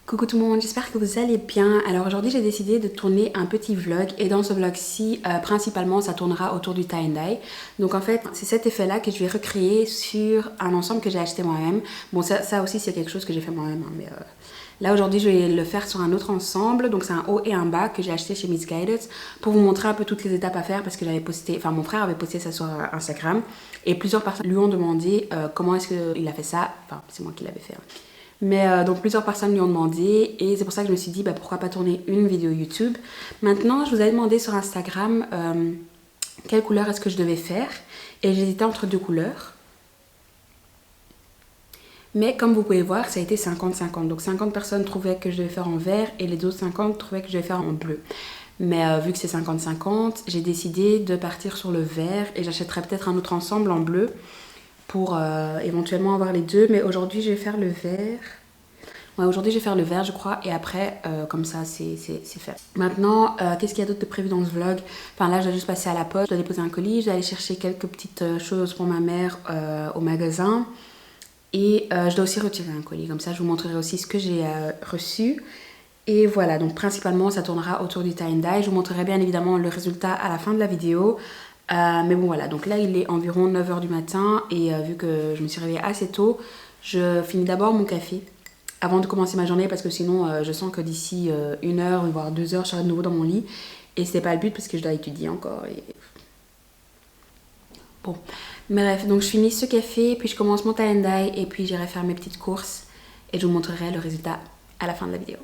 Coucou tout le monde, j'espère que vous allez bien. Alors aujourd'hui j'ai décidé de tourner un petit vlog et dans ce vlog-ci, principalement ça tournera autour du tie and dye. Donc en fait c'est cet effet-là que je vais recréer sur un ensemble que j'ai acheté moi-même. Bon ça aussi c'est quelque chose que j'ai fait moi-même, hein, mais là aujourd'hui je vais le faire sur un autre ensemble. Donc c'est un haut et un bas que j'ai acheté chez Missguided pour vous montrer un peu toutes les étapes à faire parce que j'avais posté, enfin mon frère avait posté ça sur Instagram et plusieurs personnes lui ont demandé comment est-ce qu'il a fait ça. Enfin c'est moi qui l'avais fait. Hein. Mais donc plusieurs personnes lui ont demandé et c'est pour ça que je me suis dit pourquoi pas tourner une vidéo YouTube. Maintenant je vous avais demandé sur Instagram quelle couleur est-ce que je devais faire et j'hésitais entre deux couleurs. Mais comme vous pouvez voir ça a été 50-50. Donc 50 personnes trouvaient que je devais faire en vert et les autres 50 trouvaient que je devais faire en bleu. Mais vu que c'est 50-50 j'ai décidé de partir sur le vert et j'achèterai peut-être un autre ensemble en bleu pour éventuellement avoir les deux, mais aujourd'hui je vais faire le vert. Ouais, aujourd'hui je vais faire le vert je crois et après comme ça c'est fait. Maintenant qu'est-ce qu'il y a d'autre de prévu dans ce vlog? Enfin là je dois juste passer à la poste, je dois déposer un colis, je dois aller chercher quelques petites choses pour ma mère au magasin et je dois aussi retirer un colis, comme ça je vous montrerai aussi ce que j'ai reçu. Et voilà, donc principalement ça tournera autour du tie and dye. Je vous montrerai bien évidemment le résultat à la fin de la vidéo. Mais bon voilà, donc là il est environ 9 h du matin et vu que je me suis réveillée assez tôt, je finis d'abord mon café avant de commencer ma journée parce que sinon je sens que d'ici 1 heure voire 2 heures je serai de nouveau dans mon lit et c'est pas le but parce que je dois étudier encore et... Bon, bref, donc je finis ce café puis je commence mon tie and dye et puis j'irai faire mes petites courses et je vous montrerai le résultat à la fin de la vidéo.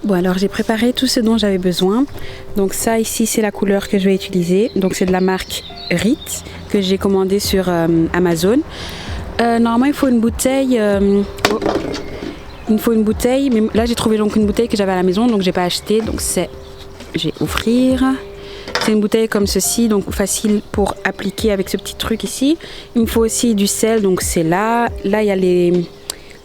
Bon alors j'ai préparé tout ce dont j'avais besoin. Donc ça ici c'est la couleur que je vais utiliser. Donc c'est de la marque Rit que j'ai commandé sur Amazon. Normalement il faut une bouteille. Il me faut une bouteille, mais là j'ai trouvé donc une bouteille que j'avais à la maison donc j'ai pas acheté. Donc c'est, je vais ouvrir. C'est une bouteille comme ceci, donc facile pour appliquer avec ce petit truc ici. Il me faut aussi du sel, donc c'est là. Là il y a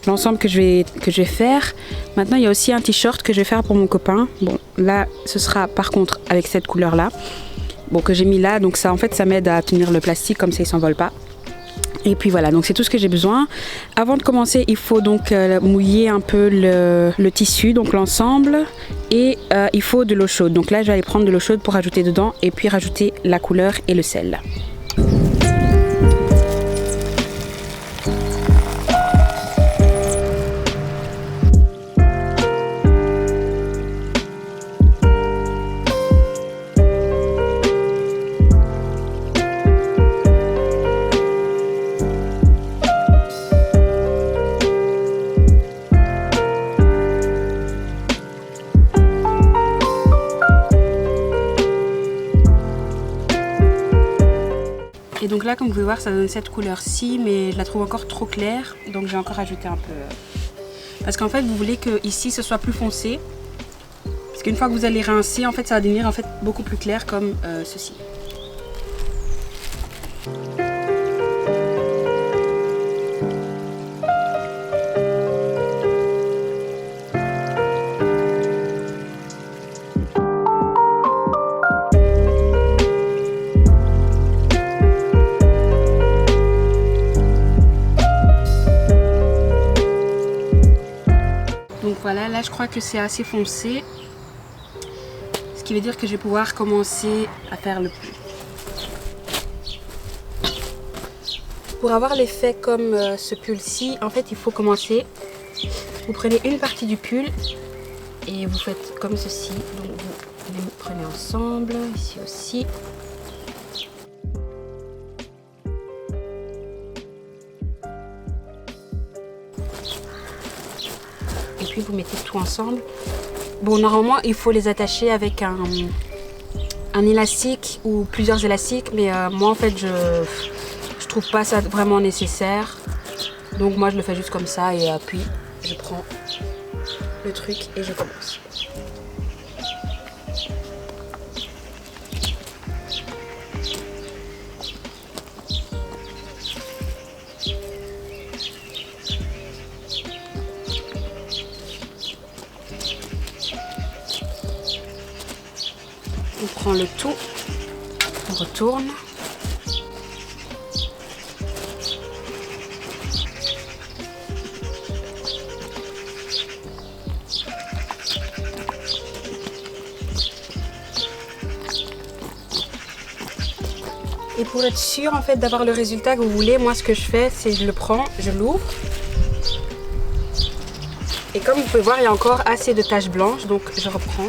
l'ensemble que je vais faire. Maintenant il y a aussi un t-shirt que je vais faire pour mon copain. Bon là ce sera par contre avec cette couleur là. Bon que j'ai mis là, donc ça en fait ça m'aide à tenir le plastique comme ça il s'envole pas. Et puis voilà, donc c'est tout ce que j'ai besoin. Avant de commencer il faut donc mouiller un peu le tissu, donc l'ensemble. Et il faut de l'eau chaude. Donc là je vais aller prendre de l'eau chaude pour rajouter dedans et puis rajouter la couleur et le sel. Et donc là comme vous pouvez voir ça donne cette couleur-ci mais je la trouve encore trop claire donc j'ai encore rajouté un peu. Parce qu'en fait vous voulez que ici ce soit plus foncé. Parce qu'une fois que vous allez rincer en fait ça va devenir en fait beaucoup plus clair comme ceci. Donc voilà, là je crois que c'est assez foncé. Ce qui veut dire que je vais pouvoir commencer à faire le pull. Pour avoir l'effet comme ce pull-ci, en fait il faut commencer. Vous prenez une partie du pull et vous faites comme ceci. Donc vous les prenez ensemble, ici aussi. Et puis vous mettez tout ensemble. Bon normalement il faut les attacher avec un élastique ou plusieurs élastiques mais moi en fait je trouve pas ça vraiment nécessaire. Donc moi je le fais juste comme ça et puis je prends le truc et je commence. On prend le tout, on retourne. Et pour être sûr en fait d'avoir le résultat que vous voulez, moi ce que je fais, c'est je le prends, je l'ouvre. Et comme vous pouvez voir, il y a encore assez de taches blanches, donc je reprends.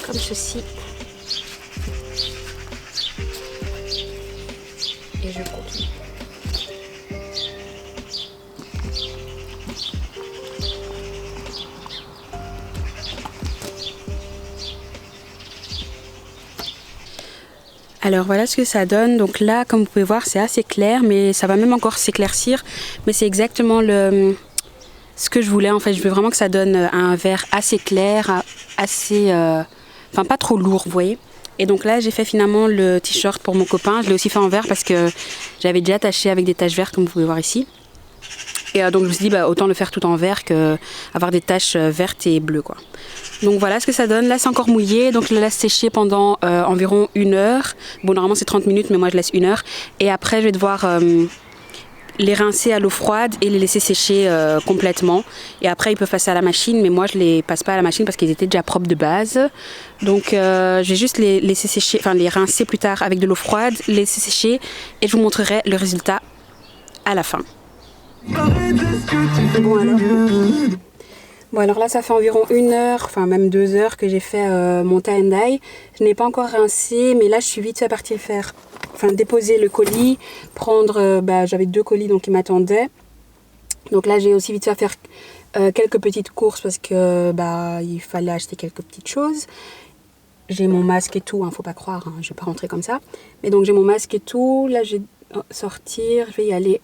Comme ceci. Et je continue. Alors voilà ce que ça donne. Donc là, comme vous pouvez voir, c'est assez clair, mais ça va même encore s'éclaircir. Mais c'est exactement ce que je voulais en fait. Je veux vraiment que ça donne un verre assez clair, assez, enfin pas trop lourd, vous voyez. Et donc là, j'ai fait finalement le t-shirt pour mon copain. Je l'ai aussi fait en vert parce que j'avais déjà taché avec des taches vertes, comme vous pouvez voir ici. Et donc je me suis dit, bah, autant le faire tout en vert qu'avoir des taches vertes et bleues, quoi. Donc voilà ce que ça donne. Là, c'est encore mouillé, donc je le laisse sécher pendant environ 1 heure. Bon, normalement, c'est 30 minutes, mais moi, je laisse 1 heure. Et après, je vais devoir les rincer à l'eau froide et les laisser sécher complètement. Et après, ils peuvent passer à la machine, mais moi, je les passe pas à la machine parce qu'ils étaient déjà propres de base. Donc, je vais juste les laisser sécher, enfin, les rincer plus tard avec de l'eau froide, les laisser sécher et je vous montrerai le résultat à la fin. Bon alors là ça fait environ 1 heure, enfin même 2 heures que j'ai fait mon tie and dye. Je n'ai pas encore rincé, mais là je suis vite fait partir faire, enfin déposer le colis, prendre, j'avais 2 colis donc qui m'attendaient. Donc là j'ai aussi vite fait faire quelques petites courses parce que il fallait acheter quelques petites choses. J'ai mon masque et tout, hein, faut pas croire, hein, je vais pas rentrer comme ça. Mais donc j'ai mon masque et tout, là je vais sortir, je vais y aller.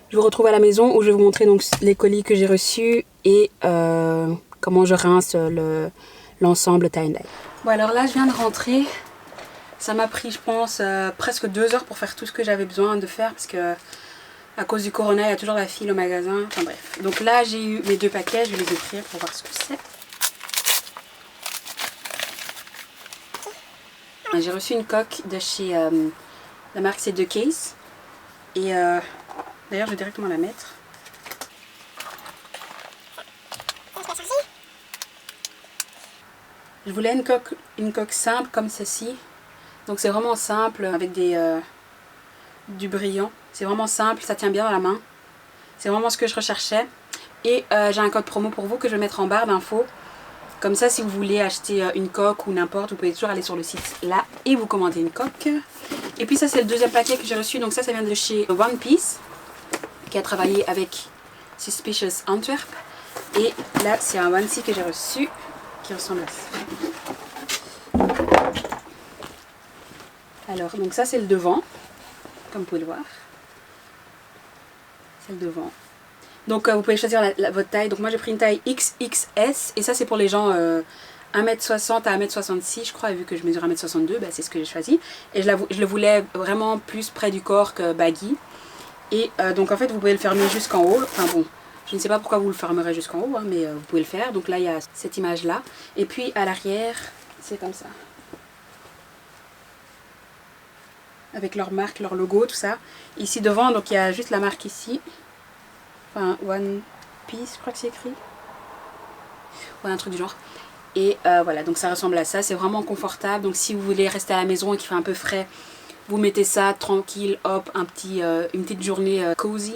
Je vous retrouve à la maison où je vais vous montrer donc les colis que j'ai reçus et comment je rince l'ensemble tie and dye. Bon alors là je viens de rentrer. Ça m'a pris je pense presque 2 heures pour faire tout ce que j'avais besoin de faire parce que à cause du corona il y a toujours la file au magasin. Enfin bref. Donc là j'ai eu mes 2 paquets, je vais les ouvrir pour voir ce que c'est. J'ai reçu une coque de chez la marque c'est The Case. Et d'ailleurs je vais directement la mettre. Je voulais une coque simple comme ceci. Donc c'est vraiment simple avec du brillant. C'est vraiment simple, ça tient bien dans la main. C'est vraiment ce que je recherchais. Et j'ai un code promo pour vous que je vais mettre en barre d'infos. Comme ça si vous voulez acheter une coque ou n'importe, vous pouvez toujours aller sur le site là et vous commander une coque. Et puis ça c'est le 2e paquet que j'ai reçu. Donc ça vient de chez One Piece qui a travaillé avec Suspicious Antwerp. Et là c'est un onesie que j'ai reçu qui ressemble à ça. Alors donc ça c'est le devant, comme vous pouvez le voir. C'est le devant. Donc vous pouvez choisir votre taille. Donc moi j'ai pris une taille XXS et ça c'est pour les gens 1m60 à 1m66 je crois, et vu que je mesure 1m62, c'est ce que j'ai choisi. Et je le voulais vraiment plus près du corps que baggy. Et donc en fait vous pouvez le fermer jusqu'en haut. Enfin bon, je ne sais pas pourquoi vous le fermerez jusqu'en haut, hein, mais vous pouvez le faire. Donc là il y a cette image là. Et puis à l'arrière c'est comme ça. Avec leur marque, leur logo, tout ça. Ici devant donc il y a juste la marque ici. Enfin One Piece je crois que c'est écrit. Ouais, un truc du genre. Et voilà, donc ça ressemble à ça, c'est vraiment confortable. Donc si vous voulez rester à la maison et qu'il fait un peu frais, vous mettez ça tranquille, hop, une petite journée cozy.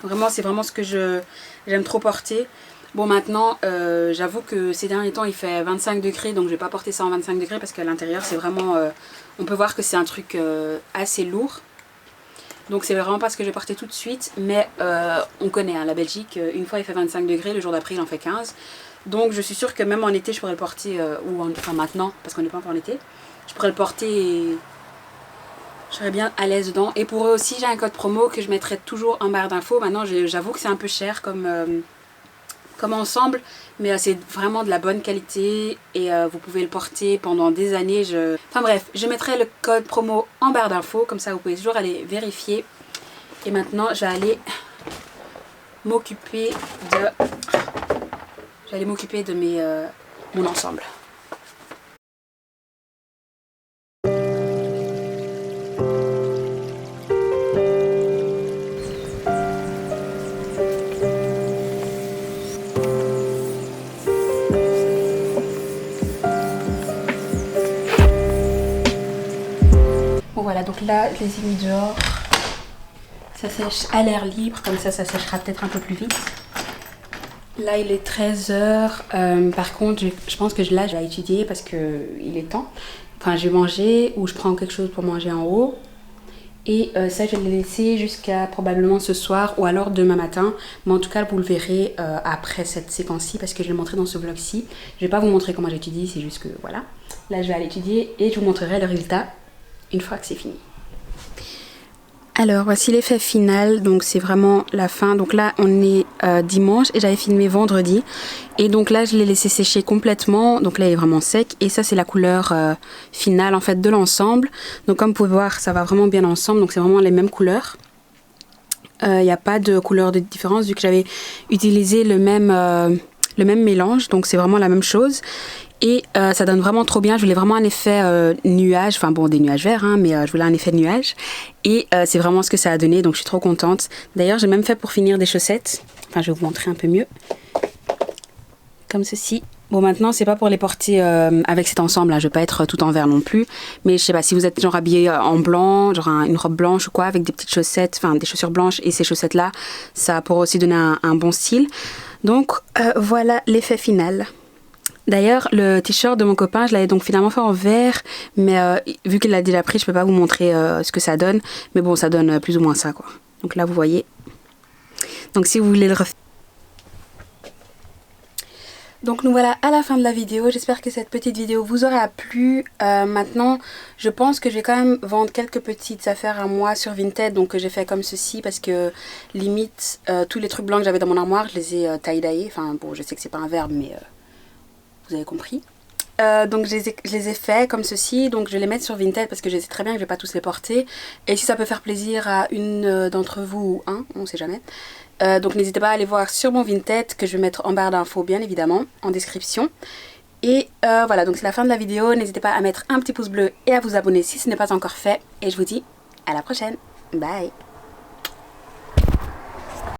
Vraiment, c'est vraiment ce que j'aime trop porter. Bon maintenant, j'avoue que ces derniers temps il fait 25 degrés, donc je vais pas porter ça en 25 degrés parce qu'à l'intérieur c'est vraiment... on peut voir que c'est un truc assez lourd. Donc c'est vraiment pas ce que je vais porter tout de suite, mais on connaît hein, la Belgique, une fois il fait 25 degrés, le jour d'après il en fait 15. Donc je suis sûre que même en été je pourrais le porter, enfin maintenant, parce qu'on n'est pas encore en été, je pourrais le porter et je serais bien à l'aise dedans. Et pour eux aussi j'ai un code promo que je mettrai toujours en barre d'infos. Maintenant j'avoue que c'est un peu cher comme ensemble, mais c'est vraiment de la bonne qualité et vous pouvez le porter pendant des années. Enfin bref, je mettrai le code promo en barre d'infos, comme ça vous pouvez toujours aller vérifier. Et maintenant je vais aller m'occuper de mon ensemble. là je les ai mis dehors. Ça sèche à l'air libre, comme ça séchera peut-être un peu plus vite. Là il est 13h, par contre je pense que là je vais étudier parce qu'il est temps. Enfin je vais manger ou je prends quelque chose pour manger en haut. Et ça je vais le laisser jusqu'à probablement ce soir ou alors demain matin. Mais en tout cas vous le verrez après cette séquence-ci parce que je vais le montrer dans ce vlog-ci. Je vais pas vous montrer comment j'étudie, c'est juste que voilà. Là je vais aller étudier et je vous montrerai le résultat une fois que c'est fini. Alors voici l'effet final, donc c'est vraiment la fin. Donc là on est dimanche et j'avais filmé vendredi. Et donc là je l'ai laissé sécher complètement, donc là il est vraiment sec. Et ça c'est la couleur finale en fait de l'ensemble. Donc comme vous pouvez voir ça va vraiment bien ensemble, donc c'est vraiment les mêmes couleurs. Il n'y a pas de couleur de différence vu que j'avais utilisé le même mélange, donc c'est vraiment la même chose. Et ça donne vraiment trop bien. Je voulais vraiment un effet nuage, enfin bon des nuages verts hein, mais je voulais un effet de nuage. Et c'est vraiment ce que ça a donné, donc je suis trop contente. D'ailleurs j'ai même fait pour finir des chaussettes. Enfin je vais vous montrer un peu mieux. Comme ceci. Bon maintenant c'est pas pour les porter avec cet ensemble là, je vais pas être tout en vert non plus. Mais je sais pas, si vous êtes genre habillé en blanc, genre une robe blanche ou quoi, avec des petites chaussettes, enfin des chaussures blanches et ces chaussettes là, ça pourrait aussi donner un bon style. Donc voilà l'effet final. D'ailleurs, le t-shirt de mon copain, je l'avais donc finalement fait en vert, mais vu qu'il l'a déjà pris, je peux pas vous montrer ce que ça donne. Mais bon, ça donne plus ou moins ça, quoi. Donc là, vous voyez. Donc si vous voulez le refaire. Donc nous voilà à la fin de la vidéo. J'espère que cette petite vidéo vous aura plu. Maintenant, je pense que je vais quand même vendre quelques petites affaires à moi sur Vinted. Donc j'ai fait comme ceci parce que limite, tous les trucs blancs que j'avais dans mon armoire, je les ai tie-dyeés. Enfin bon, je sais que c'est pas un verbe, mais... vous avez compris. Donc je les ai fait comme ceci, donc je vais les mettre sur Vinted parce que je sais très bien que je vais pas tous les porter. Et si ça peut faire plaisir à une d'entre vous ou un, on sait jamais. Donc n'hésitez pas à aller voir sur mon Vinted que je vais mettre en barre d'infos bien évidemment, en description. Et voilà, donc c'est la fin de la vidéo. N'hésitez pas à mettre un petit pouce bleu et à vous abonner si ce n'est pas encore fait. Et je vous dis à la prochaine. Bye.